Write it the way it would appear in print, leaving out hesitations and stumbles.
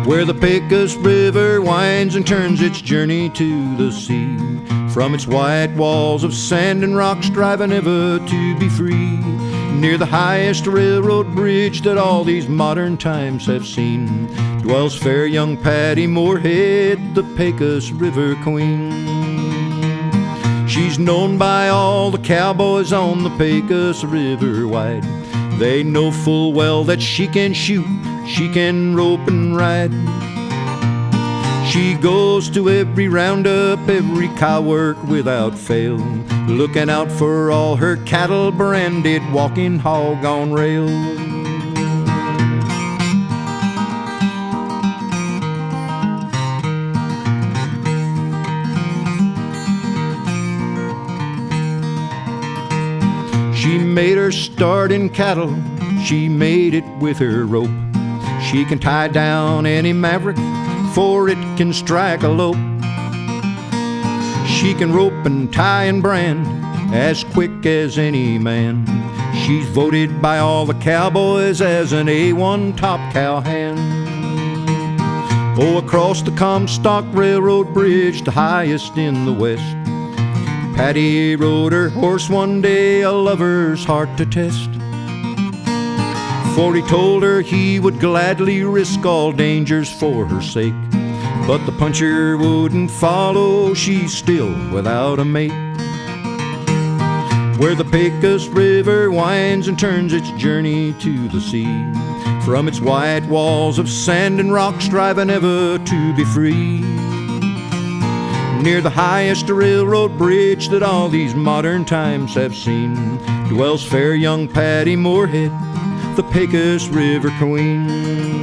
where the Pecos River winds and turns its journey to the sea. From its white walls of sand and rock, striving ever to be free, near the highest railroad bridge that all these modern times have seen, dwells fair young Patty Moorhead, the Pecos River Queen. She's known by all the cowboys on the Pecos River wide. They know full well that she can shoot, she can rope and ride. She goes to every roundup, every cow work without fail, looking out for all her cattle branded, walking hog on rail. She made her start in cattle, she made it with her rope. She can tie down any maverick, for it can strike a lope. She can rope and tie and brand as quick as any man. She's voted by all the cowboys as an A1 top cowhand. Oh, across the Comstock Railroad Bridge, the highest in the West, Patty rode her horse one day, a lover's heart to test. For he told her he would gladly risk all dangers for her sake, but the puncher wouldn't follow, she's still without a mate. Where the Pecos River winds and turns its journey to the sea, from its white walls of sand and rock, striving ever to be free, near the highest railroad bridge that all these modern times have seen, dwells fair young Patty Moorhead, the Pecos River Queen.